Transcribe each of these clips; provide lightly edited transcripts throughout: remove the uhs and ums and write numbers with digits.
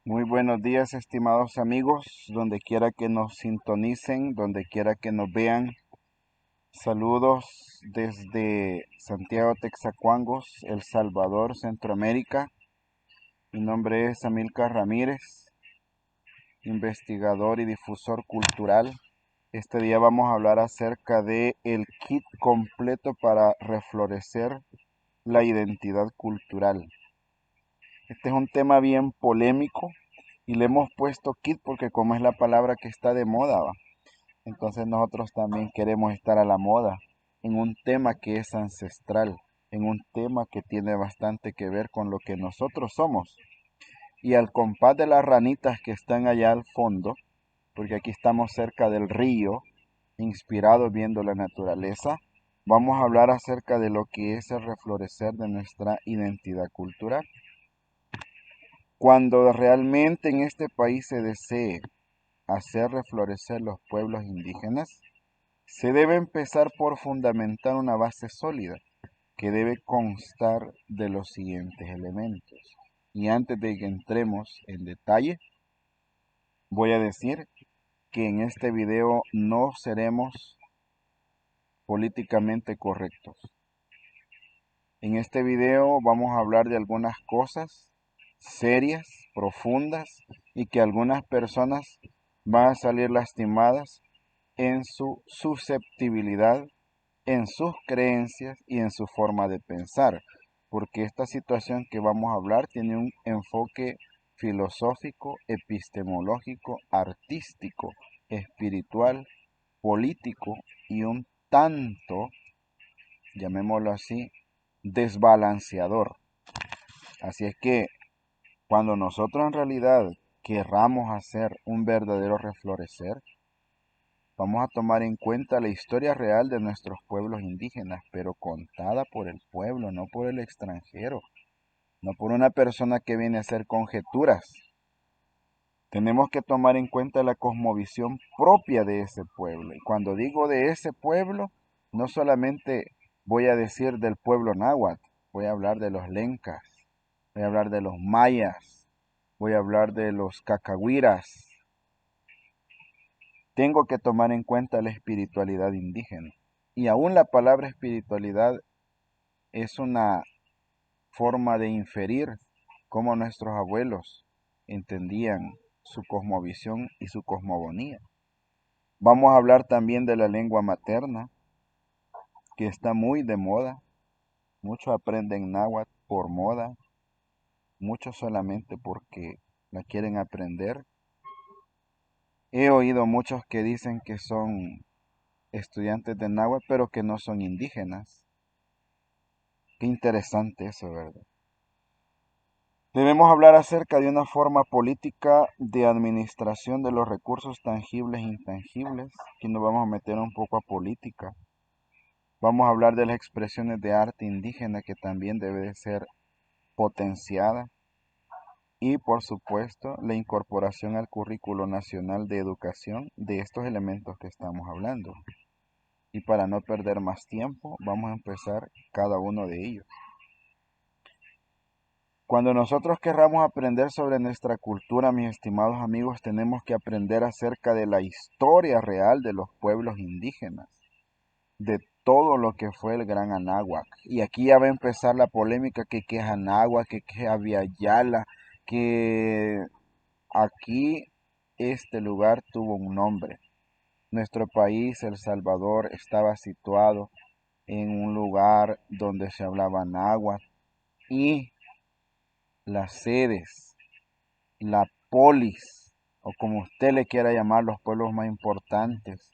Muy buenos días, estimados amigos, donde quiera que nos sintonicen, donde quiera que nos vean. Saludos desde Santiago Texacuangos, El Salvador, Centroamérica. Mi nombre es Amílcar Ramírez, investigador y difusor cultural. Este día vamos a hablar acerca de el kit completo para reflorecer la identidad cultural. Este es un tema bien polémico y le hemos puesto kit porque como es la palabra que está de moda, ¿va? Entonces nosotros también queremos estar a la moda en un tema que es ancestral, en un tema que tiene bastante que ver con lo que nosotros somos. Y al compás de las ranitas que están allá al fondo, porque aquí estamos cerca del río, inspirados viendo la naturaleza, vamos a hablar acerca de lo que es el reflorecer de nuestra identidad cultural. Cuando realmente en este país se desee hacer reflorecer los pueblos indígenas, se debe empezar por fundamentar una base sólida que debe constar de los siguientes elementos. Y antes de que entremos en detalle, voy a decir que en este video no seremos políticamente correctos. En este video vamos a hablar de algunas cosas serias, profundas y que algunas personas van a salir lastimadas en su susceptibilidad, en sus creencias y en su forma de pensar, porque esta situación que vamos a hablar tiene un enfoque filosófico, epistemológico, artístico, espiritual, político y un tanto, llamémoslo así, desbalanceador. Así es que cuando nosotros en realidad querramos hacer un verdadero reflorecer, vamos a tomar en cuenta la historia real de nuestros pueblos indígenas, pero contada por el pueblo, no por el extranjero, no por una persona que viene a hacer conjeturas. Tenemos que tomar en cuenta la cosmovisión propia de ese pueblo. Y cuando digo de ese pueblo, no solamente voy a decir del pueblo náhuatl, voy a hablar de los lencas, voy a hablar de los mayas, voy a hablar de los cacahuiras. Tengo que tomar en cuenta la espiritualidad indígena. Y aún la palabra espiritualidad es una forma de inferir cómo nuestros abuelos entendían su cosmovisión y su cosmogonía. Vamos a hablar también de la lengua materna, que está muy de moda. Muchos aprenden náhuatl por moda, muchos solamente porque la quieren aprender. He oído muchos que dicen que son estudiantes de náhuatl, pero que no son indígenas. Qué interesante eso, ¿verdad? Debemos hablar acerca de una forma política de administración de los recursos tangibles e intangibles. Aquí nos vamos a meter un poco a política. Vamos a hablar de las expresiones de arte indígena que también debe de ser potenciada. Y por supuesto, la incorporación al currículo nacional de educación de estos elementos que estamos hablando. Y para no perder más tiempo, vamos a empezar cada uno de ellos. Cuando nosotros querramos aprender sobre nuestra cultura, mis estimados amigos, tenemos que aprender acerca de la historia real de los pueblos indígenas, de todo lo que fue el Gran Anáhuac. Y aquí ya va a empezar la polémica que es Anáhuac, que es Abya Yala, que aquí este lugar tuvo un nombre. Nuestro país, El Salvador, estaba situado en un lugar donde se hablaba náhuatl y las sedes, la polis, o como usted le quiera llamar, los pueblos más importantes,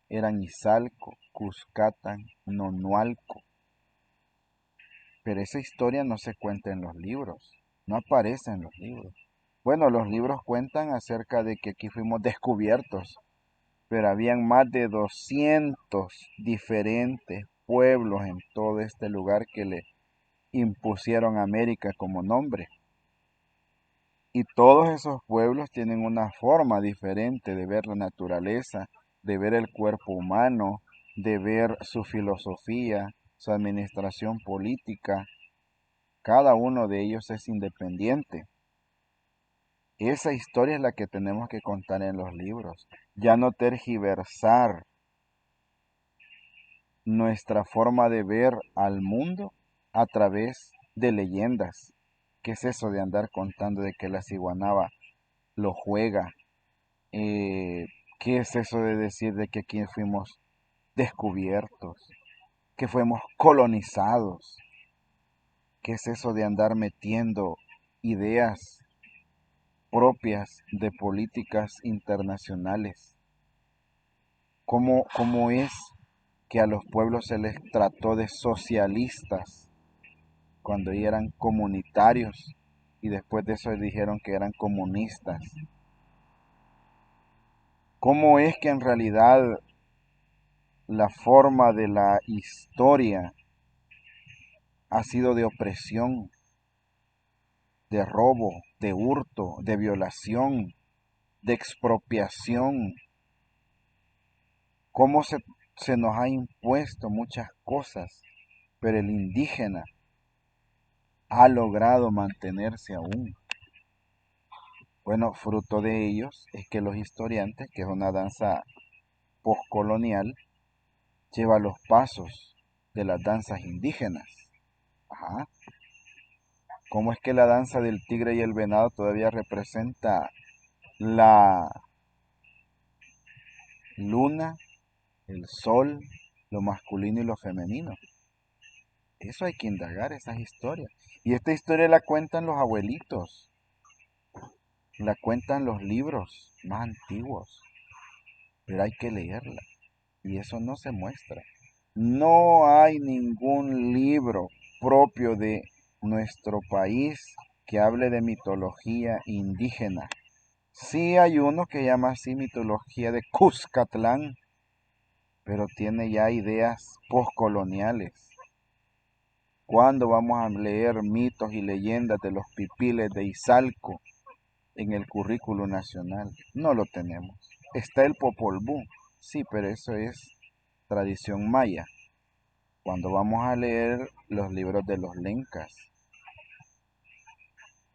eran Izalco, Cuscatán, Nonualco. Pero esa historia no se cuenta en los libros, no aparece en los libros. Bueno, los libros cuentan acerca de que aquí fuimos descubiertos, pero habían más de 200 diferentes pueblos en todo este lugar que le impusieron América como nombre. Y todos esos pueblos tienen una forma diferente de ver la naturaleza, de ver el cuerpo humano, de ver su filosofía, su administración política. Cada uno de ellos es independiente. Esa historia es la que tenemos que contar en los libros. Ya no tergiversar nuestra forma de ver al mundo a través de leyendas. ¿Qué es eso de andar contando de que la ciguanaba lo juega? Eh, ¿Qué es eso de decir de que aquí fuimos descubiertos? Que fuimos colonizados. ¿Qué es eso de andar metiendo ideas propias de políticas internacionales? ¿Cómo es que a los pueblos se les trató de socialistas cuando eran comunitarios y después de eso dijeron que eran comunistas? ¿Cómo es que en realidad la forma de la historia ha sido de opresión, de robo, de hurto, de violación, de expropiación? ¿Cómo se nos ha impuesto muchas cosas, pero el indígena ha logrado mantenerse aún? Bueno, fruto de ellos es que los historiantes, que es una danza postcolonial, lleva los pasos de las danzas indígenas. Ajá. ¿Cómo es que la danza del tigre y el venado todavía representa la luna, el sol, lo masculino y lo femenino? Eso hay que indagar, esas historias. Y esta historia la cuentan los abuelitos, la cuentan los libros más antiguos, pero hay que leerla. Y eso no se muestra. No hay ningún libro propio de nuestro país que hable de mitología indígena. Sí hay uno que llama así mitología de Cuscatlán, pero tiene ya ideas postcoloniales. ¿Cuándo vamos a leer mitos y leyendas de los pipiles de Izalco en el currículo nacional? No lo tenemos. Está el Popol Vuh, sí, pero eso es tradición maya. Cuando vamos a leer los libros de los lencas,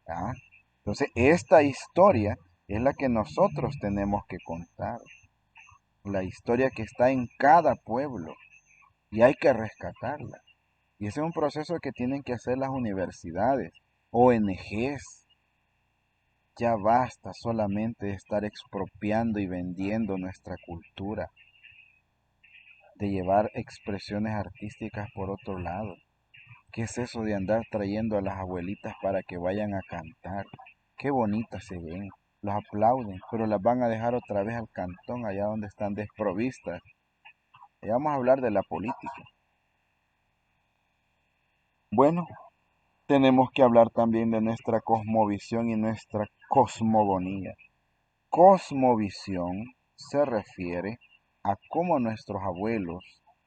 ¿ah? Entonces, esta historia es la que nosotros tenemos que contar. La historia que está en cada pueblo y hay que rescatarla. Y ese es un proceso que tienen que hacer las universidades, ONGs. Ya basta solamente de estar expropiando y vendiendo nuestra cultura, de llevar expresiones artísticas por otro lado. ¿Qué es eso de andar trayendo a las abuelitas para que vayan a cantar? Qué bonitas se ven, los aplauden, pero las van a dejar otra vez al cantón, allá donde están desprovistas. Y vamos a hablar de la política. Bueno, tenemos que hablar también de nuestra cosmovisión y nuestra cosmogonía. Cosmovisión se refiere a cómo nuestros abuelos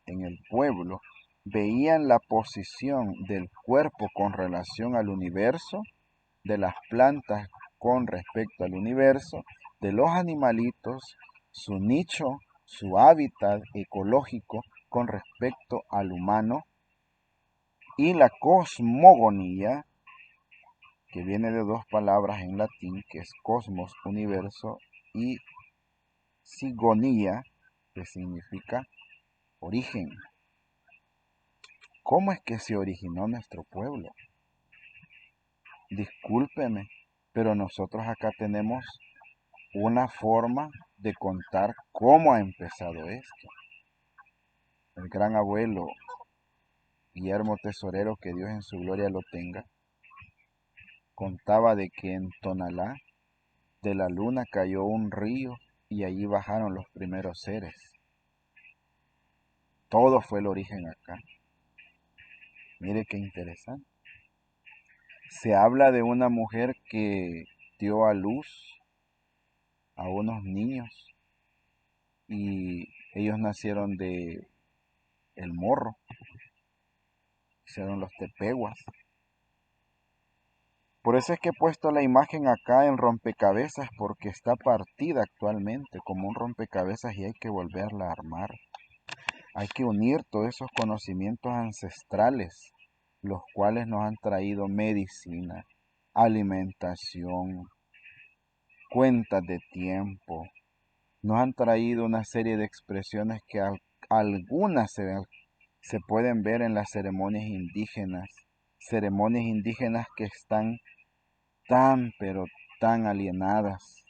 en el pueblo veían la posición del cuerpo con relación al universo, de las plantas con respecto al universo, de los animalitos, su nicho, su hábitat ecológico con respecto al humano, y la cosmogonía, que viene de dos palabras en latín, que es cosmos, universo, y sigonía, que significa origen. ¿Cómo es que se originó nuestro pueblo? Discúlpeme, pero nosotros acá tenemos una forma de contar cómo ha empezado esto. El gran abuelo Guillermo Tesorero, que Dios en su gloria lo tenga, contaba de que en Tonalá de la luna cayó un río y allí bajaron los primeros seres. Todo fue el origen acá. Mire qué interesante. Se habla de una mujer que dio a luz a unos niños y ellos nacieron de el morro, hicieron los tepehuas. Por eso es que he puesto la imagen acá en rompecabezas porque está partida actualmente como un rompecabezas y hay que volverla a armar. Hay que unir todos esos conocimientos ancestrales, los cuales nos han traído medicina, alimentación, cuentas de tiempo. Nos han traído una serie de expresiones que algunas se pueden ver en las ceremonias indígenas que están tan, pero tan alienadas,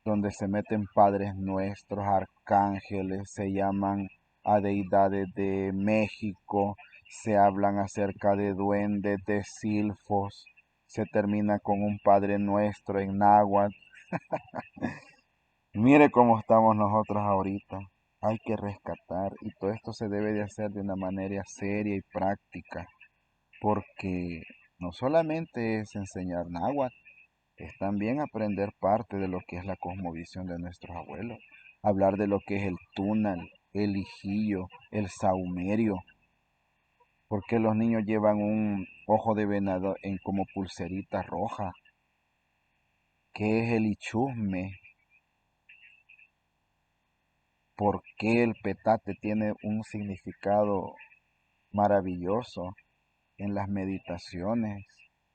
donde se meten padres nuestros, arcángeles, se llaman a deidades de México, se hablan acerca de duendes, de silfos, se termina con un Padre Nuestro en náhuatl. Mire cómo estamos nosotros ahorita. Hay que rescatar y todo esto se debe de hacer de una manera seria y práctica, porque no solamente es enseñar náhuatl, es también aprender parte de lo que es la cosmovisión de nuestros abuelos, hablar de lo que es el túnel, el hijillo, el saumerio, porque los niños llevan un ojo de venado en como pulserita roja, qué es el ichusme, por qué el petate tiene un significado maravilloso en las meditaciones,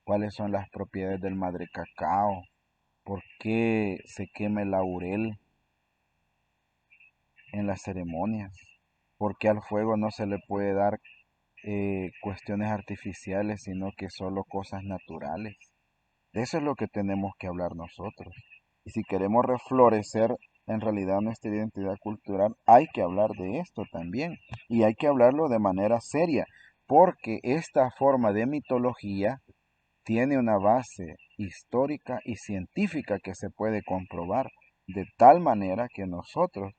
cuáles son las propiedades del madre cacao, por qué se quema el laurel en las ceremonias, por qué al fuego no se le puede dar cuestiones artificiales, sino que solo cosas naturales. De eso es lo que tenemos que hablar nosotros. Y si queremos reflorecer en realidad nuestra identidad cultural, hay que hablar de esto también. Y hay que hablarlo de manera seria, porque esta forma de mitología tiene una base histórica y científica que se puede comprobar, de tal manera que nosotros,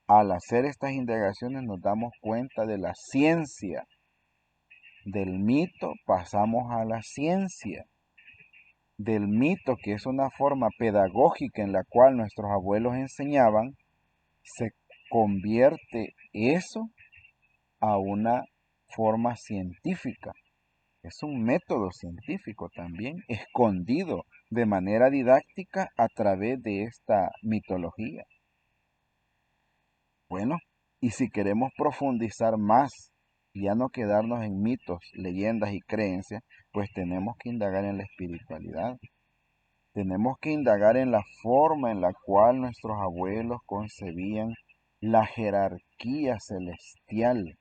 al hacer estas indagaciones, nos damos cuenta de la ciencia. Del mito pasamos a la ciencia. Del mito, que es una forma pedagógica en la cual nuestros abuelos enseñaban, se convierte eso a una forma científica. Es un método científico también, escondido de manera didáctica a través de esta mitología. Bueno, y si queremos profundizar más, ya no quedarnos en mitos, leyendas y creencias, pues tenemos que indagar en la espiritualidad. Tenemos que indagar en la forma en la cual nuestros abuelos concebían la jerarquía celestial,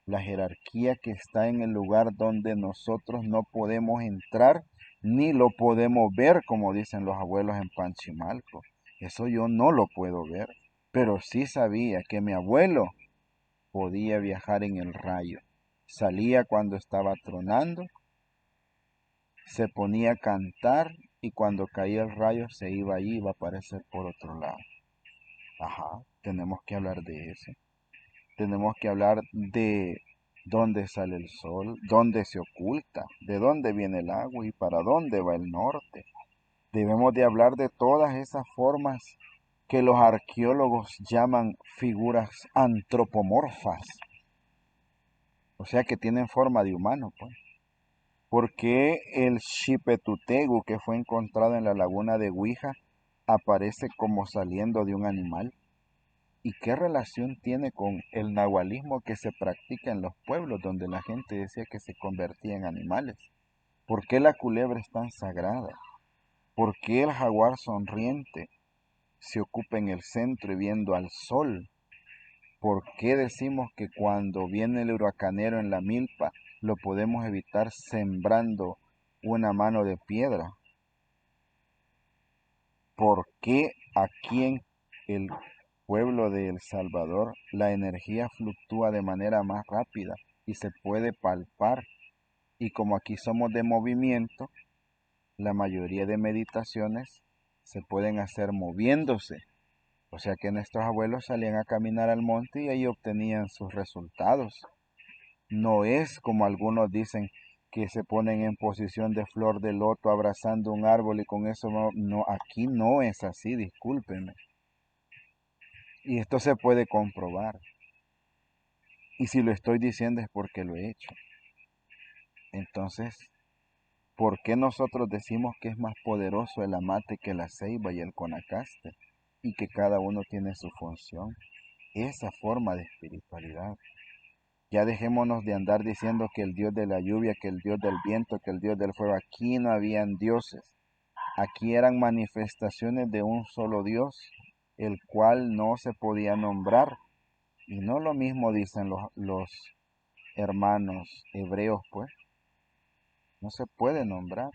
la jerarquía que está en el lugar donde nosotros no podemos entrar ni lo podemos ver, como dicen los abuelos en Panchimalco. Eso yo no lo puedo ver, pero sí sabía que mi abuelo podía viajar en el rayo. Salía cuando estaba tronando, se ponía a cantar y cuando caía el rayo se iba ahí, iba a aparecer por otro lado. Ajá, tenemos que hablar de eso. Tenemos que hablar de dónde sale el sol, dónde se oculta, de dónde viene el agua y para dónde va el norte. Debemos de hablar de todas esas formas que los arqueólogos llaman figuras antropomorfas, o sea que tienen forma de humano, pues. ¿Por qué el Xipetutegu que fue encontrado en la laguna de Huija aparece como saliendo de un animal? ¿Y qué relación tiene con el nahualismo que se practica en los pueblos donde la gente decía que se convertía en animales? ¿Por qué la culebra es tan sagrada? ¿Por qué el jaguar sonriente se ocupa en el centro y viendo al sol? ¿Por qué decimos que cuando viene el huracanero en la milpa lo podemos evitar sembrando una mano de piedra? ¿Por qué aquí en el pueblo de El Salvador la energía fluctúa de manera más rápida y se puede palpar? Y como aquí somos de movimiento, la mayoría de meditaciones se pueden hacer moviéndose. O sea que nuestros abuelos salían a caminar al monte y ahí obtenían sus resultados. No es como algunos dicen que se ponen en posición de flor de loto abrazando un árbol y con eso no, no, aquí no es así, discúlpenme. Y esto se puede comprobar. Y si lo estoy diciendo es porque lo he hecho. Entonces, ¿por qué nosotros decimos que es más poderoso el amate que la ceiba y el conacaste? Y que cada uno tiene su función. Esa forma de espiritualidad. Ya dejémonos de andar diciendo que el Dios de la lluvia, que el Dios del viento, que el Dios del fuego. Aquí no habían dioses. Aquí eran manifestaciones de un solo Dios, el cual no se podía nombrar. Y no lo mismo dicen los hermanos hebreos, pues. No se puede nombrar.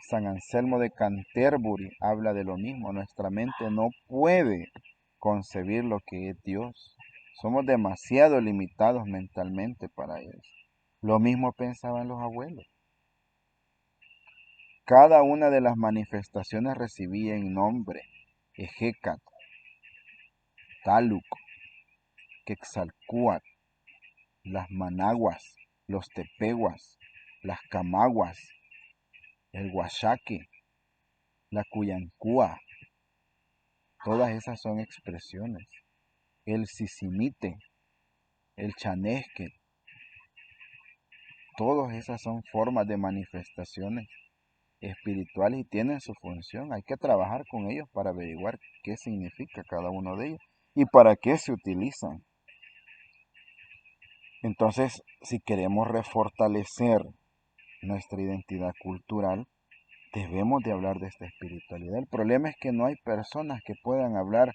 San Anselmo de Canterbury habla de lo mismo. Nuestra mente no puede concebir lo que es Dios. Somos demasiado limitados mentalmente para eso. Lo mismo pensaban los abuelos. Cada una de las manifestaciones recibía en nombre: Ejecat, Taluc, Quetzalcóatl, las Managuas, los Tepehuas, las Camaguas, el Huachaque, la Cuyancúa. Todas esas son expresiones. El Sisimite, el Chanesque, todas esas son formas de manifestaciones espirituales y tienen su función. Hay que trabajar con ellos para averiguar qué significa cada uno de ellos y para qué se utilizan. Entonces, si queremos refortalecer nuestra identidad cultural, debemos de hablar de esta espiritualidad. El problema es que no hay personas que puedan hablar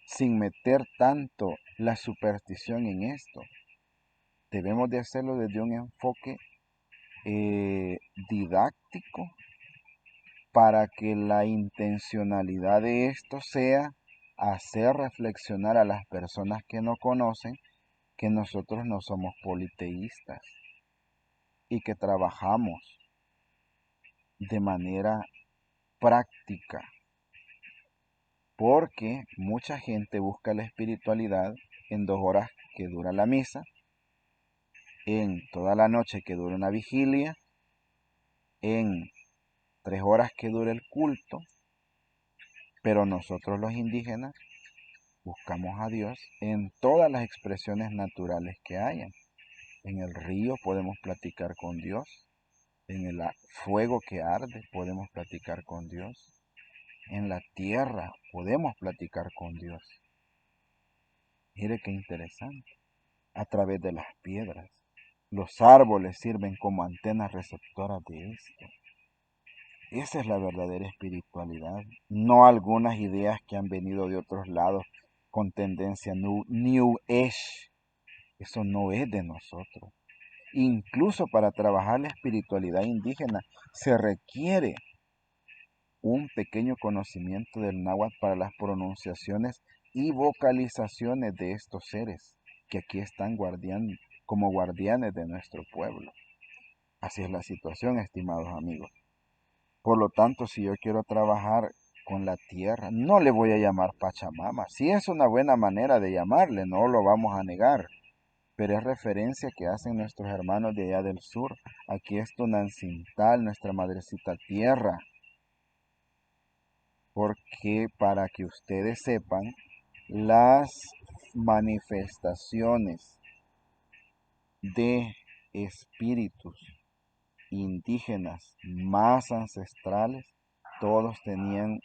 sin meter tanto la superstición en esto. Debemos de hacerlo desde un enfoque didáctico, para que la intencionalidad de esto sea hacer reflexionar a las personas que no conocen que nosotros no somos politeístas y que trabajamos de manera práctica, porque mucha gente busca la espiritualidad en 2 horas que dura la misa, en toda la noche que dura una vigilia, en 3 horas que dura el culto, pero nosotros los indígenas buscamos a Dios en todas las expresiones naturales que hayan. En el río podemos platicar con Dios, en el fuego que arde podemos platicar con Dios, en la tierra podemos platicar con Dios. Mire qué interesante. A través de las piedras. Los árboles sirven como antenas receptoras de esto. Esa es la verdadera espiritualidad, no algunas ideas que han venido de otros lados con tendencia New Age. Eso no es de nosotros. Incluso para trabajar la espiritualidad indígena se requiere un pequeño conocimiento del náhuatl para las pronunciaciones y vocalizaciones de estos seres que aquí están como guardianes de nuestro pueblo. Así es la situación, estimados amigos. Por lo tanto, si yo quiero trabajar con la tierra, no le voy a llamar Pachamama. Sí es una buena manera de llamarle, no lo vamos a negar, pero es referencia que hacen nuestros hermanos de allá del sur. Aquí es Tunancintal, nuestra madrecita tierra, porque para que ustedes sepan, las manifestaciones de espíritus indígenas más ancestrales, todos tenían,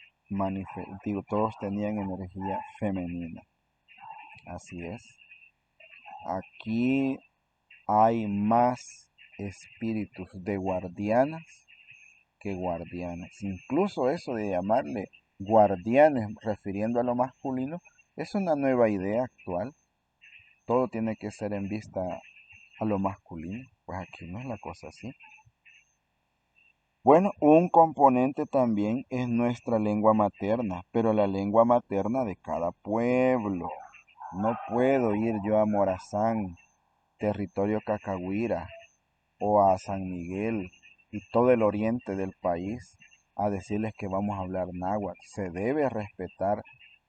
todos tenían energía femenina. Así es. Aquí hay más espíritus de guardianas que guardianes. Incluso eso de llamarle guardianes refiriendo a lo masculino es una nueva idea actual. Todo tiene que ser en vista a lo masculino. Pues aquí no es la cosa así. Bueno, un componente también es nuestra lengua materna, pero la lengua materna de cada pueblo. No puedo ir yo a Morazán, territorio cacahuira, o a San Miguel y todo el oriente del país a decirles que vamos a hablar náhuatl. Se debe respetar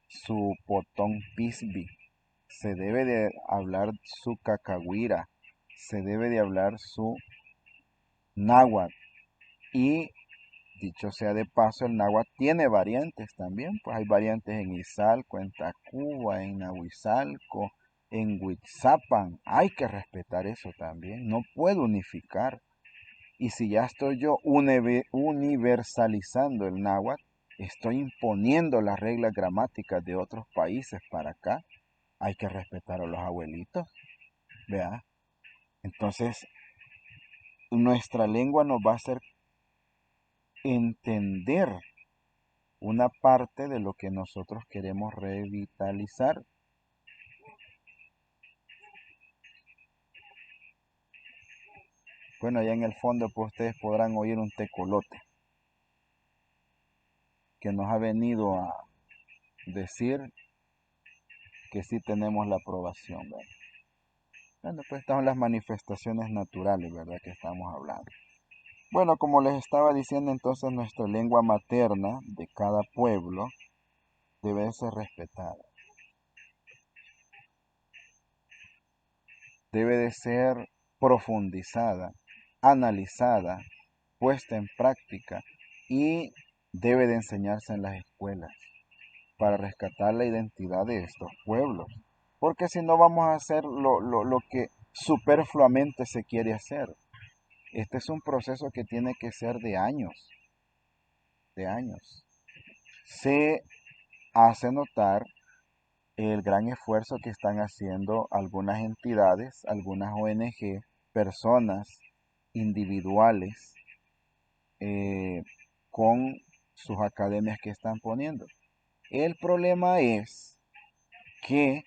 su potón pisbi, se debe de hablar su cacahuira, se debe de hablar su náhuatl. Y dicho sea de paso, el náhuatl tiene variantes también, pues hay variantes en Izalco, en Tacuba, en Nahuizalco, en Huitzapan. Hay que respetar eso también, no puedo unificar. Y si ya estoy yo universalizando el náhuatl, estoy imponiendo las reglas gramáticas de otros países para acá. Hay que respetar a los abuelitos, ¿vea? Entonces, nuestra lengua nos va a hacer entender una parte de lo que nosotros queremos revitalizar. Bueno, allá en el fondo pues ustedes podrán oír un tecolote que nos ha venido a decir que sí tenemos la aprobación, ¿verdad? Bueno, pues estas son las manifestaciones naturales, ¿verdad? Que estamos hablando. Bueno, como les estaba diciendo, entonces nuestra lengua materna de cada pueblo debe ser respetada. Debe de ser profundizada, analizada, puesta en práctica y debe de enseñarse en las escuelas para rescatar la identidad de estos pueblos. Porque si no vamos a hacer lo que superfluamente se quiere hacer. Este es un proceso que tiene que ser de años, de años. Se hace notar el gran esfuerzo que están haciendo algunas entidades, algunas ONG, personas individuales, eh, con sus academias que están poniendo. El problema es que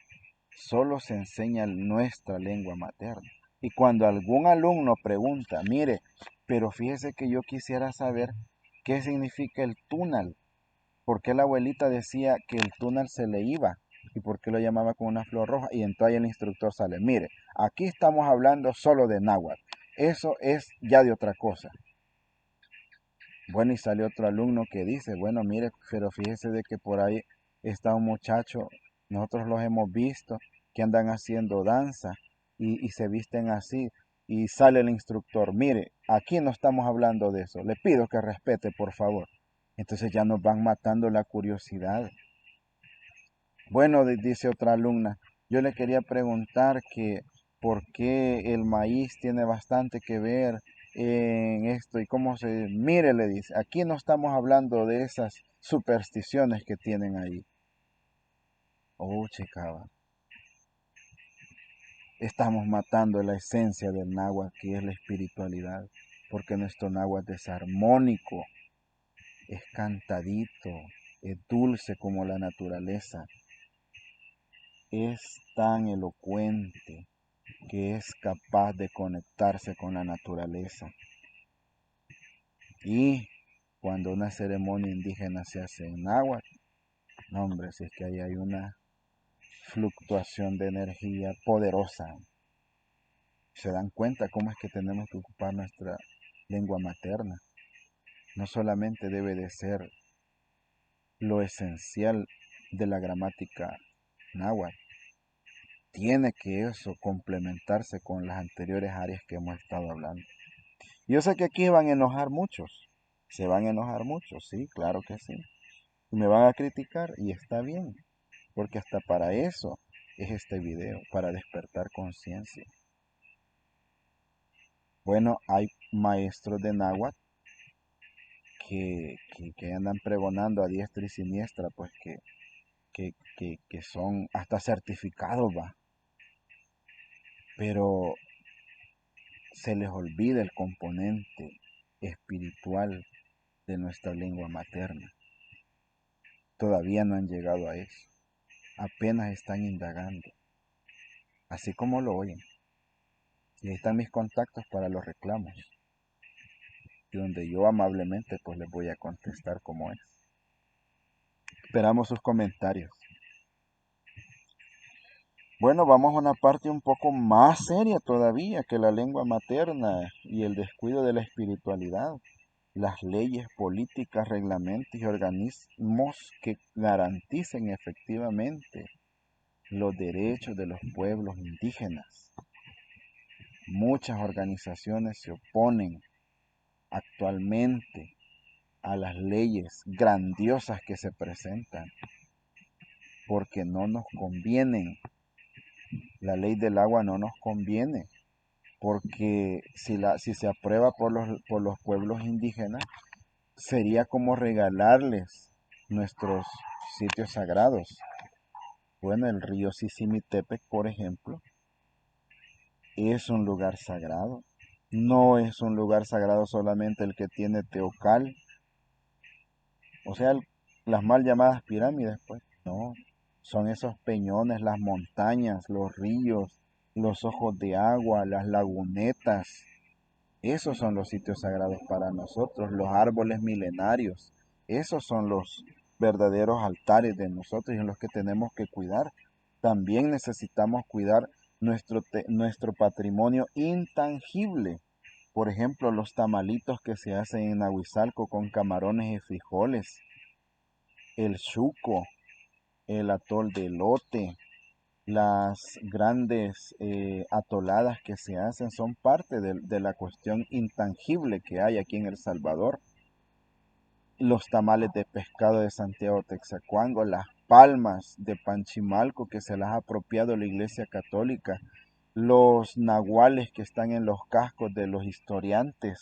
solo se enseña nuestra lengua materna. Y cuando algún alumno pregunta, mire, pero fíjese que yo quisiera saber qué significa el túnel, por qué la abuelita decía que el túnel se le iba y por qué lo llamaba con una flor roja, y entonces el instructor sale, mire, aquí estamos hablando solo de náhuatl, eso es ya de otra cosa. Bueno, y sale otro alumno que dice, bueno, mire, pero fíjese de que por ahí está un muchacho, nosotros los hemos visto, que andan haciendo danza y se visten así. Y sale el instructor, mire, aquí no estamos hablando de eso, le pido que respete, por favor. Entonces ya nos van matando la curiosidad. Bueno, dice otra alumna, yo le quería preguntar que por qué el maíz tiene bastante que ver en esto y cómo se... Mire, le dice, aquí no estamos hablando de esas supersticiones que tienen ahí. Oh, chicaba, estamos matando la esencia del náhuatl, que es la espiritualidad, porque nuestro náhuatl es armónico, es cantadito, es dulce como la naturaleza, es tan elocuente que es capaz de conectarse con la naturaleza. Y cuando una ceremonia indígena se hace en náhuatl, no hombre, si es que ahí hay una fluctuación de energía poderosa. Se dan cuenta cómo es que tenemos que ocupar nuestra lengua materna. No solamente debe de ser lo esencial de la gramática náhuatl, tiene que eso complementarse con las anteriores áreas que hemos estado hablando. Yo sé que aquí van a enojar muchos, se van a enojar muchos, sí, claro que sí. Y me van a criticar y está bien, porque hasta para eso es este video, para despertar conciencia. Bueno, hay maestros de náhuatl que andan pregonando a diestra y siniestra, pues que son hasta certificados, va. Pero se les olvida el componente espiritual de nuestra lengua materna. Todavía no han llegado a eso. Apenas están indagando. Así como lo oyen. Y ahí están mis contactos para los reclamos. Y donde yo amablemente pues les voy a contestar como es. Esperamos sus comentarios. Bueno, vamos a una parte un poco más seria todavía que la lengua materna y el descuido de la espiritualidad. Las leyes, políticas, reglamentos y organismos que garanticen efectivamente los derechos de los pueblos indígenas. Muchas organizaciones se oponen actualmente a las leyes grandiosas que se presentan porque no nos convienen. La ley del agua no nos conviene porque si se aprueba por los pueblos indígenas sería como regalarles nuestros sitios sagrados. Bueno, el río Sisimitepec, por ejemplo, es un lugar sagrado. No es un lugar sagrado solamente el que tiene Teocal. O sea, Las mal llamadas pirámides, pues, no, son esos peñones, las montañas, los ríos, los ojos de agua, las lagunetas. Esos son los sitios sagrados para nosotros, los árboles milenarios. Esos son los verdaderos altares de nosotros y en los que tenemos que cuidar. También necesitamos cuidar nuestro patrimonio intangible. Por ejemplo, los tamalitos que se hacen en Nahuizalco con camarones y frijoles, el chuco, el atol de elote, las grandes atoladas que se hacen son parte de la cuestión intangible que hay aquí en El Salvador. Los tamales de pescado de Santiago Texacuango, las palmas de Panchimalco que se las ha apropiado la Iglesia Católica, los nahuales que están en los cascos de los historiantes,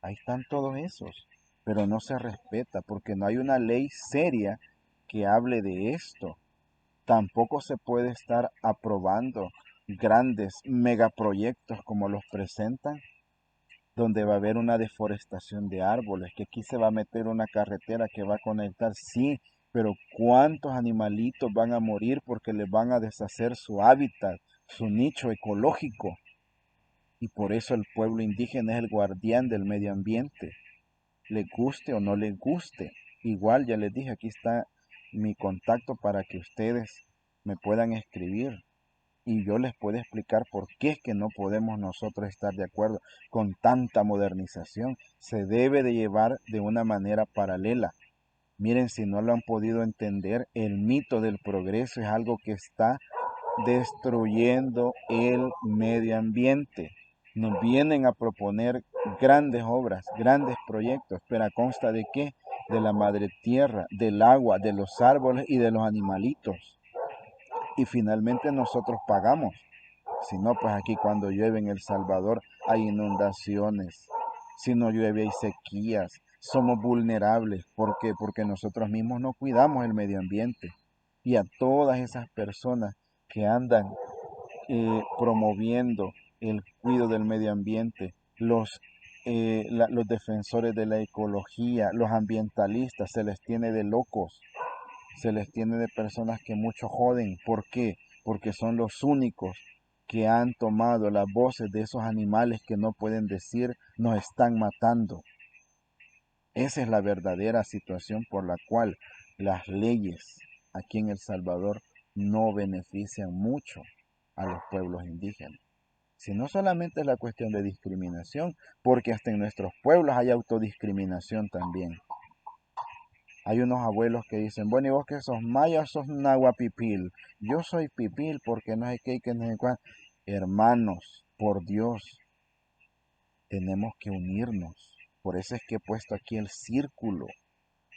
ahí están todos esos, pero no se respeta porque no hay una ley seria que hable de esto. Tampoco se puede estar aprobando grandes megaproyectos como los presentan, donde va a haber una deforestación de árboles, que aquí se va a meter una carretera que va a conectar, sí, pero ¿cuántos animalitos van a morir porque les van a deshacer su hábitat, su nicho ecológico? Y por eso el pueblo indígena es el guardián del medio ambiente, le guste o no le guste. Igual ya les dije, aquí está mi contacto para que ustedes me puedan escribir y yo les puedo explicar por qué es que no podemos nosotros estar de acuerdo con tanta modernización. Se debe de llevar de una manera paralela. Miren, si no lo han podido entender, el mito del progreso es algo que está destruyendo el medio ambiente. Nos vienen a proponer grandes obras, grandes proyectos, pero a consta de qué? De la madre tierra, del agua, de los árboles y de los animalitos. Y finalmente nosotros pagamos. Si no, pues aquí cuando llueve en El Salvador hay inundaciones. Si no llueve hay sequías. Somos vulnerables. ¿Por qué? Porque nosotros mismos no cuidamos el medio ambiente. Y a todas esas personas que andan promoviendo el cuidado del medio ambiente, los defensores de la ecología, los ambientalistas, se les tiene de locos, se les tiene de personas que mucho joden. ¿Por qué? Porque son los únicos que han tomado las voces de esos animales que no pueden decir nos están matando. Esa es la verdadera situación por la cual las leyes aquí en El Salvador no benefician mucho a los pueblos indígenas. Si no solamente es la cuestión de discriminación, porque hasta en nuestros pueblos hay autodiscriminación también. Hay unos abuelos que dicen, bueno, y vos que sos maya, sos nahuapipil. Yo soy pipil porque no sé qué, que no sé cuál. Hermanos, por Dios, tenemos que unirnos. Por eso es que he puesto aquí el círculo,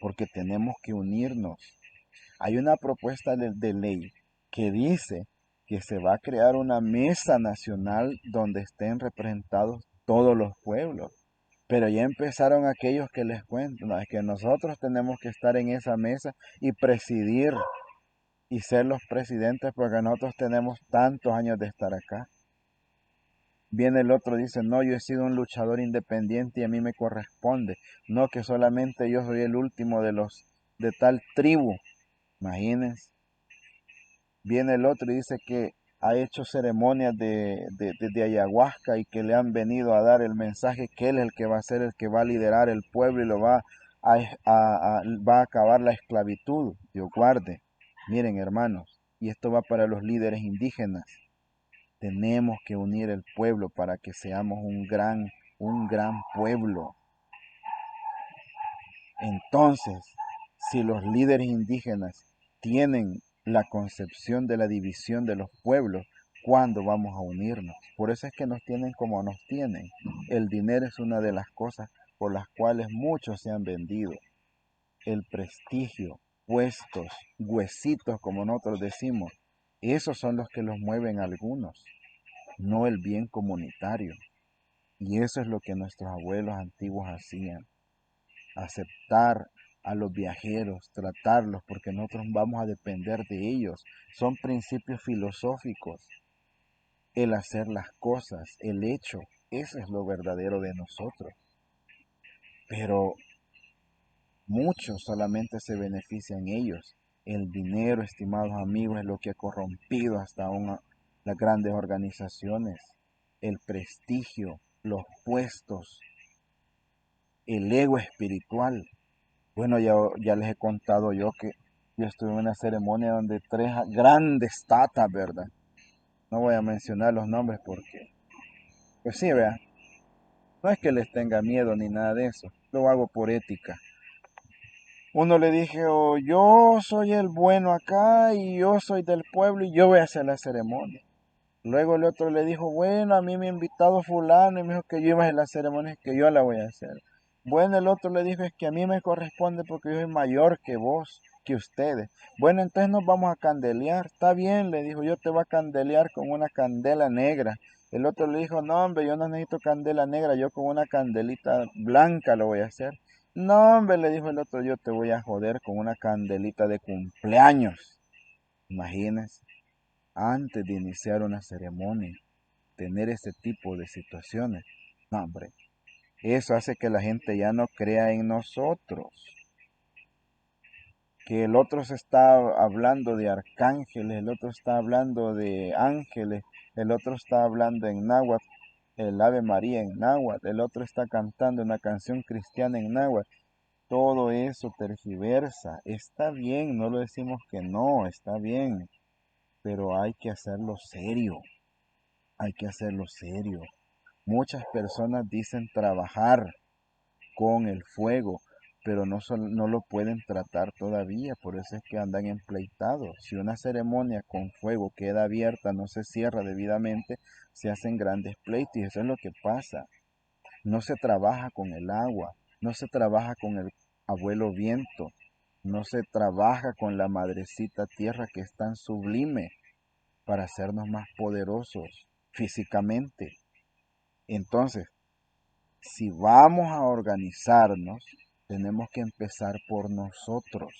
porque tenemos que unirnos. Hay una propuesta de ley que dice que se va a crear una mesa nacional donde estén representados todos los pueblos. Pero ya empezaron aquellos que les cuento, no, es que nosotros tenemos que estar en esa mesa y presidir y ser los presidentes porque nosotros tenemos tantos años de estar acá. Viene el otro, dice, no, yo he sido un luchador independiente y a mí me corresponde. No, que solamente yo soy el último de tal tribu. Imagínense. Viene el otro y dice que ha hecho ceremonias de ayahuasca y que le han venido a dar el mensaje que él es el que va a ser el que va a liderar el pueblo y lo va a acabar la esclavitud. Dios guarde. Miren, hermanos, y esto va para los líderes indígenas. Tenemos que unir el pueblo para que seamos un gran pueblo. Entonces, si los líderes indígenas tienen la concepción de la división de los pueblos, ¿cuándo vamos a unirnos? Por eso es que nos tienen como nos tienen. El dinero es una de las cosas por las cuales muchos se han vendido. El prestigio, puestos, huesitos, como nosotros decimos, esos son los que los mueven a algunos, no el bien comunitario. Y eso es lo que nuestros abuelos antiguos hacían, aceptar a los viajeros, tratarlos, porque nosotros vamos a depender de ellos. Son principios filosóficos, el hacer las cosas, el hecho, eso es lo verdadero de nosotros. Pero Muchos solamente se benefician ellos. El dinero, estimados amigos, es lo que ha corrompido hasta las grandes organizaciones. El prestigio, los puestos, el ego espiritual. Bueno, ya les he contado yo que yo estuve en una ceremonia donde tres grandes tatas, ¿verdad? No voy a mencionar los nombres porque, pues sí, vea, no es que les tenga miedo ni nada de eso, lo hago por ética. Uno le dije, oh, yo soy el bueno acá y yo soy del pueblo y yo voy a hacer la ceremonia. Luego el otro le dijo, bueno, a mí me ha invitado fulano y me dijo que yo iba a hacer la ceremonia y que yo la voy a hacer. Bueno, el otro le dijo, es que a mí me corresponde porque yo soy mayor que vos, que ustedes. Bueno, entonces nos vamos a candelear. Está bien, le dijo, yo te voy a candelear con una candela negra. El otro le dijo, no, hombre, yo no necesito candela negra, yo con una candelita blanca lo voy a hacer. No, hombre, le dijo el otro, yo te voy a joder con una candelita de cumpleaños. Imagínense, antes de iniciar una ceremonia, tener ese tipo de situaciones. No, hombre, eso hace que la gente ya no crea en nosotros. Que el otro se está hablando de arcángeles, el otro está hablando de ángeles, el otro está hablando en náhuatl, el Ave María en náhuatl, el otro está cantando una canción cristiana en náhuatl. Todo eso tergiversa. Está bien, no lo decimos que no, está bien, pero hay que hacerlo serio, hay que hacerlo serio. Muchas personas dicen trabajar con el fuego, pero no lo pueden tratar todavía, por eso es que andan empleitados. Si una ceremonia con fuego queda abierta, no se cierra debidamente, se hacen grandes pleitos y eso es lo que pasa. No se trabaja con el agua, no se trabaja con el abuelo viento, no se trabaja con la madrecita tierra que es tan sublime para hacernos más poderosos físicamente. Entonces, si vamos a organizarnos, tenemos que empezar por nosotros,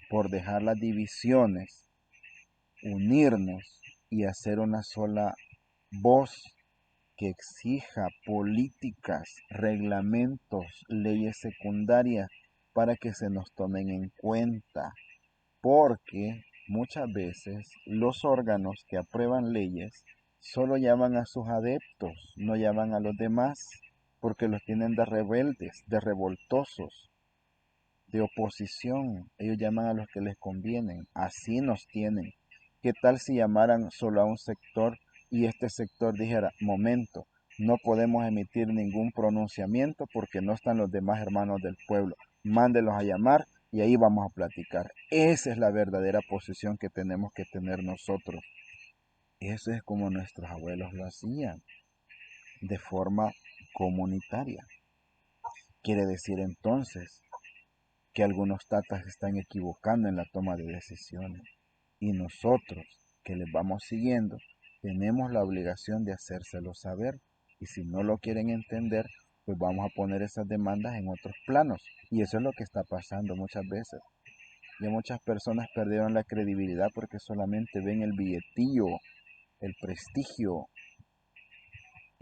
por dejar las divisiones, unirnos y hacer una sola voz que exija políticas, reglamentos, leyes secundarias para que se nos tomen en cuenta, porque muchas veces los órganos que aprueban leyes solo llaman a sus adeptos, no llaman a los demás, porque los tienen de rebeldes, de revoltosos, de oposición. Ellos llaman a los que les convienen, así nos tienen. ¿Qué tal si llamaran solo a un sector y este sector dijera, momento, no podemos emitir ningún pronunciamiento porque no están los demás hermanos del pueblo? Mándelos a llamar y ahí vamos a platicar. Esa es la verdadera posición que tenemos que tener nosotros. Eso es como nuestros abuelos lo hacían, de forma comunitaria. Quiere decir entonces que algunos tatas están equivocando en la toma de decisiones y nosotros que les vamos siguiendo tenemos la obligación de hacérselo saber y si no lo quieren entender pues vamos a poner esas demandas en otros planos y eso es lo que está pasando muchas veces. Ya muchas personas perdieron la credibilidad porque solamente ven el billetillo, el prestigio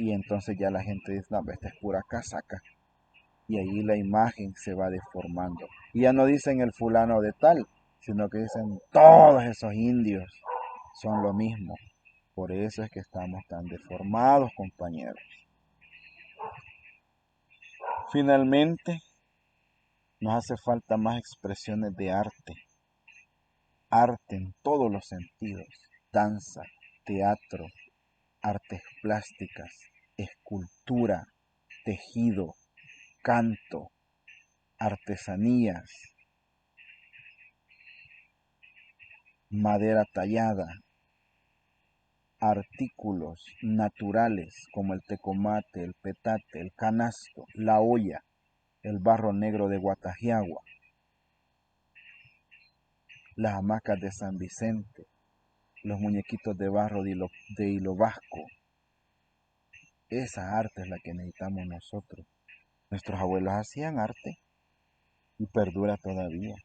y entonces ya la gente dice, no, esta es pura casaca y ahí la imagen se va deformando. Y ya no dicen el fulano de tal, sino que dicen todos esos indios son lo mismo. Por eso es que estamos tan deformados, compañeros. Finalmente, nos hace falta más expresiones de arte. Arte en todos los sentidos. Danza, teatro, artes plásticas, escultura, tejido, canto, artesanías, madera tallada, artículos naturales como el tecomate, el petate, el canasto, la olla, el barro negro de Guatajiagua, las hamacas de San Vicente, los muñequitos de barro de hilo vasco. Esa arte es la que necesitamos nosotros. Nuestros abuelos hacían arte y perdura todavía.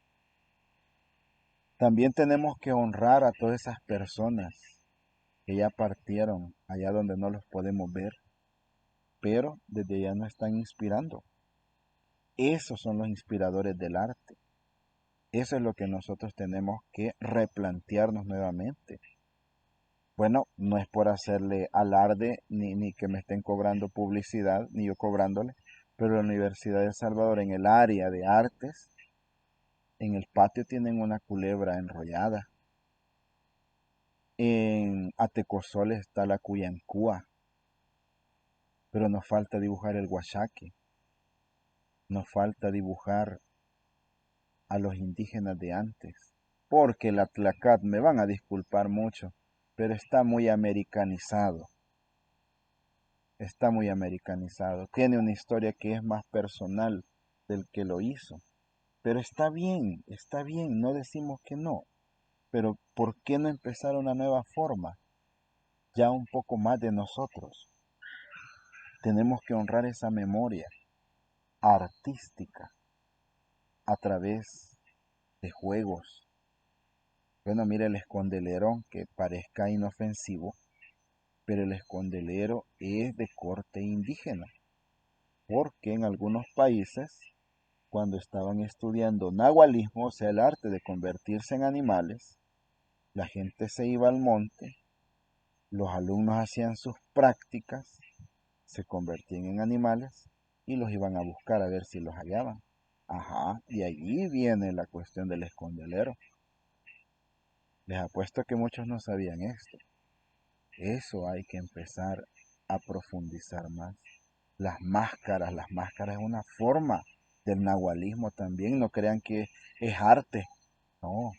También tenemos que honrar a todas esas personas que ya partieron allá donde no los podemos ver, pero desde ya nos están inspirando. Esos son los inspiradores del arte. Eso es lo que nosotros tenemos que replantearnos nuevamente. Bueno, no es por hacerle alarde ni que me estén cobrando publicidad, ni yo cobrándole, pero la Universidad de El Salvador en el área de artes, en el patio tienen una culebra enrollada. En Atecosol está la cuyancúa, pero nos falta dibujar el huachaque, nos falta dibujar a los indígenas de antes, porque la Tlacat, me van a disculpar mucho, pero está muy americanizado, tiene una historia que es más personal del que lo hizo, pero está bien, no decimos que no, pero ¿por qué no empezar una nueva forma? Ya un poco más de nosotros. Tenemos que honrar esa memoria artística a través de juegos. Bueno, mire el escondelero, que parezca inofensivo, pero el escondelero es de corte indígena, porque en algunos países, cuando estaban estudiando nahualismo, o sea, el arte de convertirse en animales, la gente se iba al monte, los alumnos hacían sus prácticas, se convertían en animales y los iban a buscar a ver si los hallaban. Ajá, y allí viene la cuestión del escondelero. Les apuesto que muchos no sabían esto. Eso hay que empezar a profundizar más. Las máscaras es una forma del nahualismo también. No crean que es arte. No,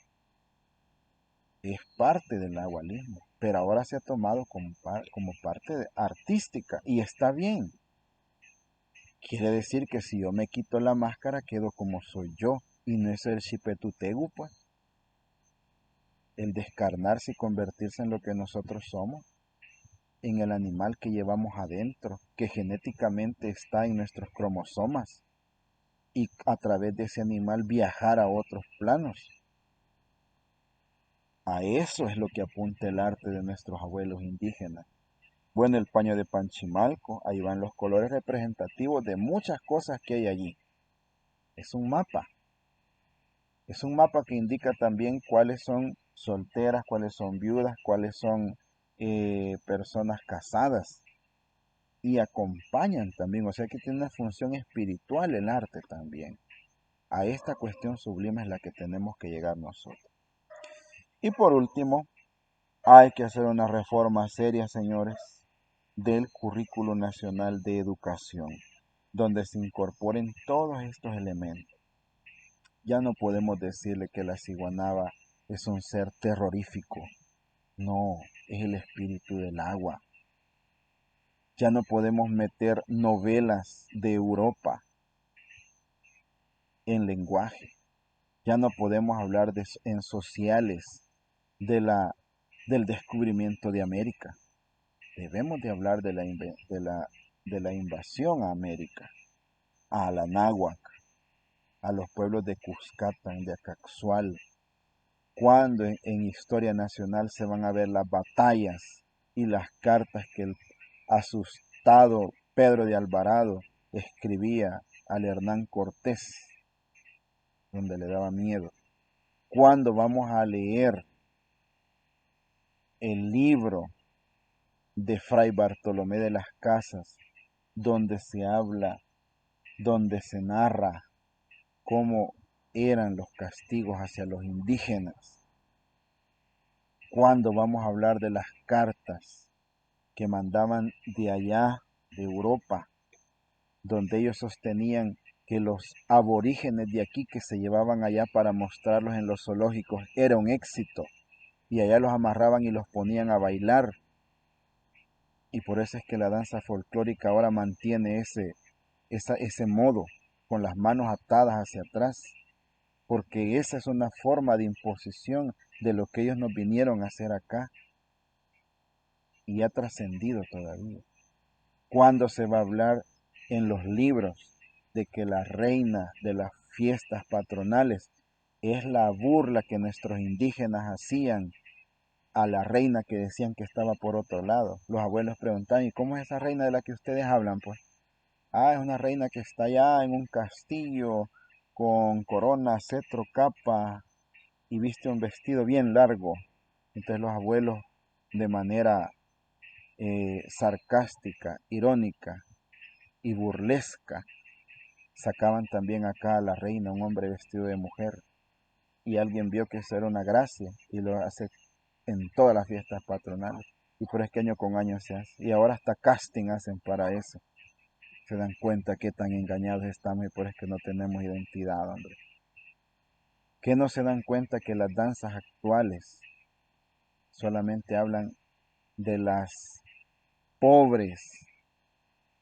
es parte del nahualismo. Pero ahora se ha tomado como parte artística y está bien. Quiere decir que si yo me quito la máscara quedo como soy yo y no es el chipetutegu, pues, el descarnarse y convertirse en lo que nosotros somos, en el animal que llevamos adentro, que genéticamente está en nuestros cromosomas, y a través de ese animal viajar a otros planos. A eso es lo que apunta el arte de nuestros abuelos indígenas. Bueno, el paño de Panchimalco, ahí van los colores representativos de muchas cosas que hay allí. Es un mapa. Es un mapa que indica también cuáles son solteras, cuáles son viudas, cuáles son personas casadas. Y acompañan también, o sea que tiene una función espiritual el arte también. A esta cuestión sublime es la que tenemos que llegar nosotros. Y por último, hay que hacer una reforma seria, señores, del currículo nacional de educación, donde se incorporen todos estos elementos. Ya no podemos decirle que la ciguanaba es un ser terrorífico. No, es el espíritu del agua. Ya no podemos meter novelas de Europa en lenguaje. Ya no podemos hablar en sociales de del descubrimiento de América. Debemos de hablar de la invasión a América, a la náhuac, a los pueblos de Cuscatán, de Acaxual. Cuando en historia nacional se van a ver las batallas y las cartas que el asustado Pedro de Alvarado escribía al Hernán Cortés, donde le daba miedo. Cuando vamos a leer el libro de Fray Bartolomé de las Casas, donde se habla, donde se narra cómo eran los castigos hacia los indígenas. Cuando vamos a hablar de las cartas que mandaban de allá, de Europa, donde ellos sostenían que los aborígenes de aquí que se llevaban allá para mostrarlos en los zoológicos era un éxito, y allá los amarraban y los ponían a bailar. Y por eso es que la danza folclórica ahora mantiene ese modo, con las manos atadas hacia atrás, porque esa es una forma de imposición de lo que ellos nos vinieron a hacer acá y ha trascendido todavía. ¿Cuándo se va a hablar en los libros de que la reina de las fiestas patronales es la burla que nuestros indígenas hacían a la reina que decían que estaba por otro lado? Los abuelos preguntaban, ¿y cómo es esa reina de la que ustedes hablan? Pues Es una reina que está allá en un castillo con corona, cetro, capa y viste un vestido bien largo. Entonces los abuelos de manera sarcástica, irónica y burlesca sacaban también acá a la reina, un hombre vestido de mujer. Y alguien vio que eso era una gracia y lo hace en todas las fiestas patronales. Y por es que año con año se hace. Y ahora hasta casting hacen para eso. Se dan cuenta qué tan engañados estamos y por es que no tenemos identidad, hombre. Que no se dan cuenta que las danzas actuales solamente hablan de las pobres,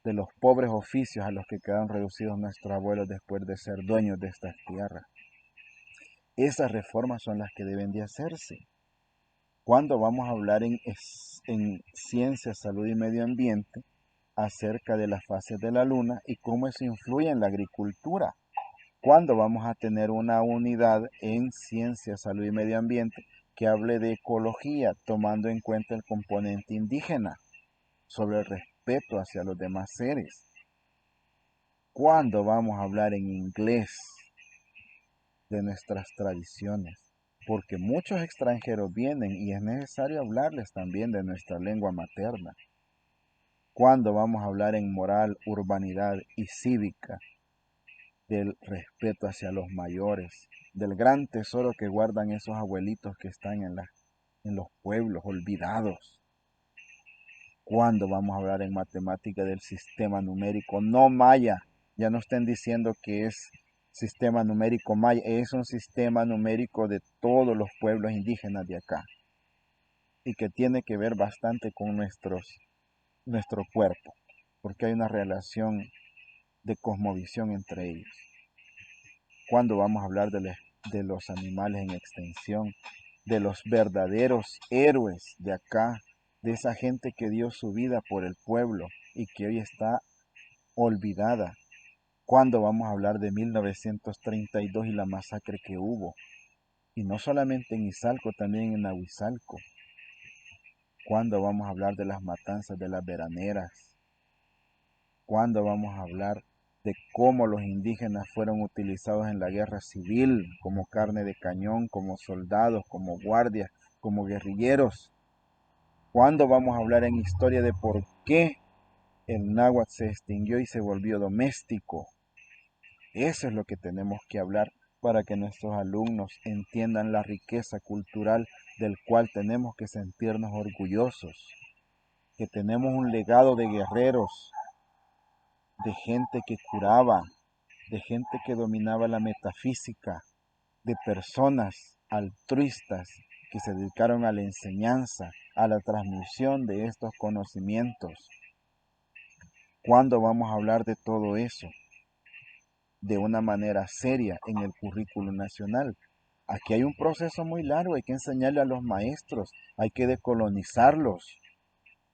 de los pobres oficios a los que quedaron reducidos nuestros abuelos después de ser dueños de estas tierras. Esas reformas son las que deben de hacerse. Cuando vamos a hablar en ciencia, salud y medio ambiente acerca de las fases de la luna y cómo eso influye en la agricultura. Cuando vamos a tener una unidad en ciencia, salud y medio ambiente que hable de ecología, tomando en cuenta el componente indígena, sobre el respeto hacia los demás seres. Cuando vamos a hablar en inglés de nuestras tradiciones, porque muchos extranjeros vienen y es necesario hablarles también de nuestra lengua materna. Cuando vamos a hablar en moral, urbanidad y cívica, del respeto hacia los mayores, del gran tesoro que guardan esos abuelitos que están en los pueblos olvidados. Cuando vamos a hablar en matemática del sistema numérico no maya, ya no estén diciendo que es sistema numérico maya, es un sistema numérico de todos los pueblos indígenas de acá y que tiene que ver bastante con nuestro cuerpo, porque hay una relación de cosmovisión entre ellos. Cuando vamos a hablar de los animales en extensión, de los verdaderos héroes de acá, de esa gente que dio su vida por el pueblo y que hoy está olvidada. Cuando vamos a hablar de 1932 y la masacre que hubo, y no solamente en Izalco, también en Nahuizalco. Cuando vamos a hablar de las matanzas de las veraneras. Cuando vamos a hablar de cómo los indígenas fueron utilizados en la guerra civil como carne de cañón, como soldados, como guardias, como guerrilleros. ¿Cuándo vamos a hablar en historia de por qué el náhuatl se extinguió y se volvió doméstico? Eso es lo que tenemos que hablar para que nuestros alumnos entiendan la riqueza cultural del cual tenemos que sentirnos orgullosos, que tenemos un legado de guerreros, de gente que curaba, de gente que dominaba la metafísica, de personas altruistas que se dedicaron a la enseñanza, a la transmisión de estos conocimientos. ¿Cuándo vamos a hablar de todo eso de una manera seria en el currículo nacional? Aquí hay un proceso muy largo, hay que enseñarle a los maestros, hay que decolonizarlos,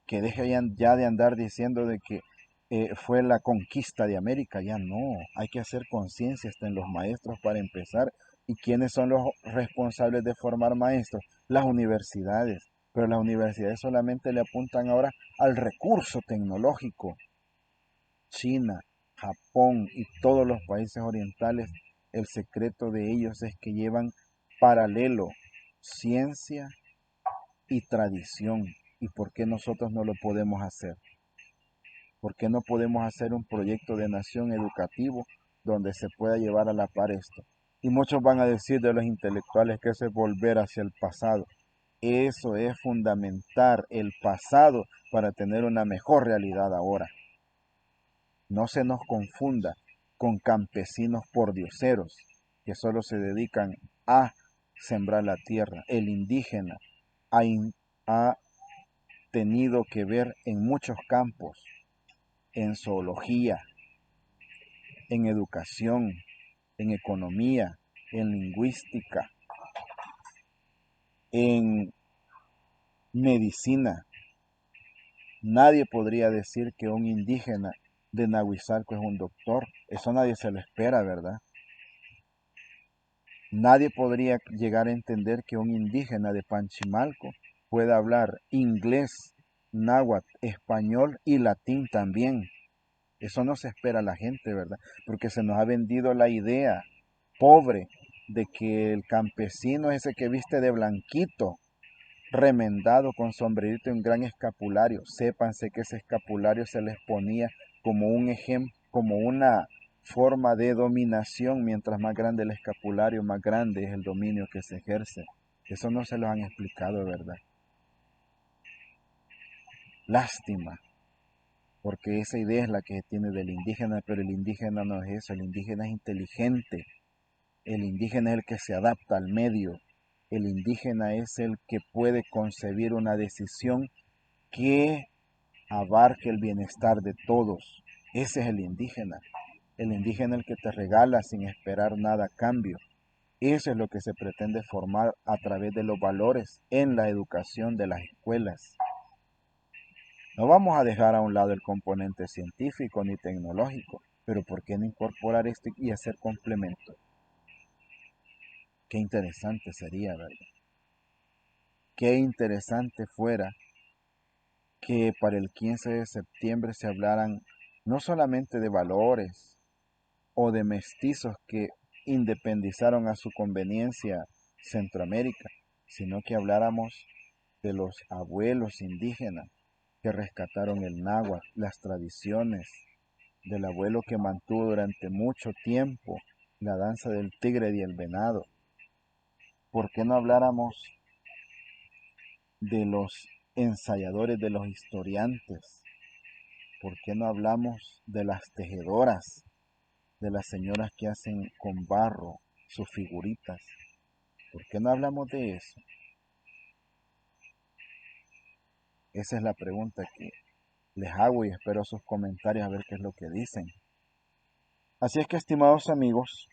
que dejen ya de andar diciendo de que fue la conquista de América, ya no, hay que hacer conciencia hasta en los maestros para empezar. ¿Y quiénes son los responsables de formar maestros? Las universidades, pero las universidades solamente le apuntan ahora al recurso tecnológico. China, Japón y todos los países orientales, el secreto de ellos es que llevan paralelo ciencia y tradición. ¿Y por qué nosotros no lo podemos hacer? ¿Por qué no podemos hacer un proyecto de nación educativo donde se pueda llevar a la par esto? Y muchos van a decir de los intelectuales que eso es volver hacia el pasado. Eso es fundamentar el pasado para tener una mejor realidad ahora. No se nos confunda con campesinos pordioseros que solo se dedican a sembrar la tierra. El indígena ha tenido que ver en muchos campos, en zoología, en educación, en economía, en lingüística, en medicina. Nadie podría decir que un indígena de Nahuizalco es un doctor. Eso nadie se lo espera, ¿verdad? Nadie podría llegar a entender que un indígena de Panchimalco pueda hablar inglés, náhuatl, español y latín también. Eso no se espera a la gente, ¿verdad? Porque se nos ha vendido la idea pobre de que el campesino es ese que viste de blanquito, remendado con sombrerito y un gran escapulario. Sépanse que ese escapulario se les ponía como un ejemplo, como una forma de dominación. Mientras más grande el escapulario, más grande es el dominio que se ejerce. Eso no se lo han explicado, ¿verdad? Lástima, porque esa idea es la que tiene del indígena, pero el indígena no es eso, el indígena es inteligente, el indígena es el que se adapta al medio, el indígena es el que puede concebir una decisión que abarque el bienestar de todos. Ese es el indígena el que te regala sin esperar nada a cambio. Eso es lo que se pretende formar a través de los valores en la educación de las escuelas. No vamos a dejar a un lado el componente científico ni tecnológico, pero ¿por qué no incorporar esto y hacer complemento? Qué interesante sería, ¿verdad? Qué interesante fuera que para el 15 de septiembre se hablaran no solamente de valores o de mestizos que independizaron a su conveniencia Centroamérica, sino que habláramos de los abuelos indígenas que rescataron el náhuatl, las tradiciones, del abuelo que mantuvo durante mucho tiempo la danza del tigre y el venado. ¿Por qué no habláramos de los ensayadores, de los historiantes? ¿Por qué no hablamos de las tejedoras, de las señoras que hacen con barro sus figuritas? ¿Por qué no hablamos de eso? Esa es la pregunta que les hago y espero sus comentarios a ver qué es lo que dicen. Así es que, estimados amigos,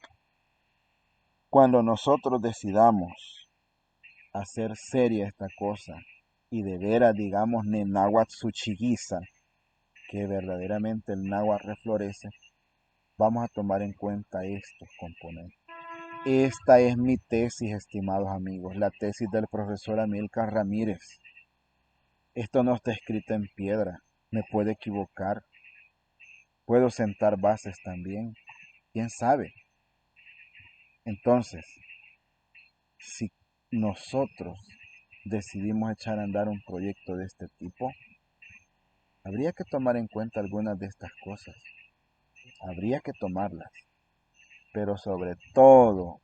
cuando nosotros decidamos hacer seria esta cosa y de veras, digamos, nenáhuatl suchiguiza, que verdaderamente el náhuatl reflorece, vamos a tomar en cuenta estos componentes. Esta es mi tesis, estimados amigos, la tesis del profesor Amílcar Ramírez. Esto no está escrito en piedra, me puedo equivocar, puedo sentar bases también, quién sabe. Entonces, si nosotros decidimos echar a andar un proyecto de este tipo, habría que tomar en cuenta algunas de estas cosas, habría que tomarlas, pero sobre todo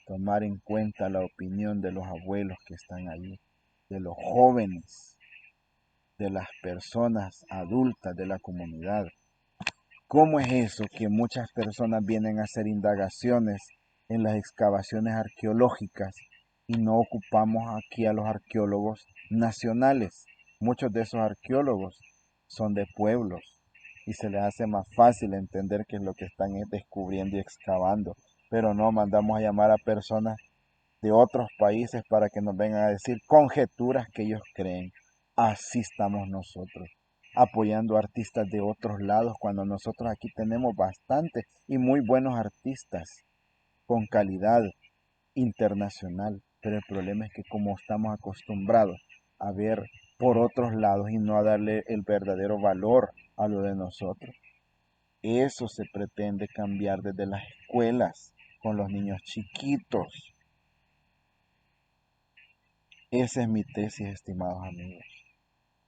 tomar en cuenta la opinión de los abuelos que están allí, de los jóvenes, de las personas adultas de la comunidad. ¿Cómo es eso que muchas personas vienen a hacer indagaciones en las excavaciones arqueológicas y no ocupamos aquí a los arqueólogos nacionales? Muchos de esos arqueólogos son de pueblos y se les hace más fácil entender qué es lo que están descubriendo y excavando, pero no mandamos a llamar a personas de otros países para que nos vengan a decir conjeturas que ellos creen. Así estamos nosotros, apoyando artistas de otros lados cuando nosotros aquí tenemos bastantes y muy buenos artistas con calidad internacional. Pero el problema es que como estamos acostumbrados a ver por otros lados y no a darle el verdadero valor a lo de nosotros, eso se pretende cambiar desde las escuelas con los niños chiquitos. Esa es mi tesis, estimados amigos.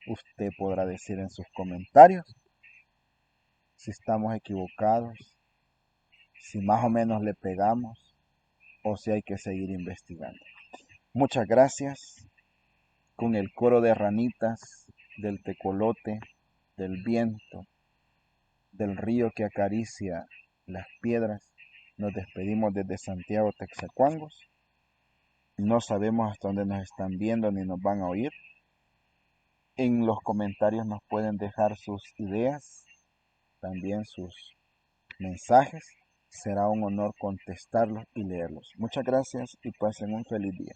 Usted podrá decir en sus comentarios si estamos equivocados, si más o menos le pegamos o si hay que seguir investigando. Muchas gracias. Con el coro de ranitas, del tecolote, del viento, del río que acaricia las piedras, nos despedimos desde Santiago, Texacuangos. No sabemos hasta dónde nos están viendo ni nos van a oír. En los comentarios nos pueden dejar sus ideas, también sus mensajes. Será un honor contestarlos y leerlos. Muchas gracias y pasen un feliz día.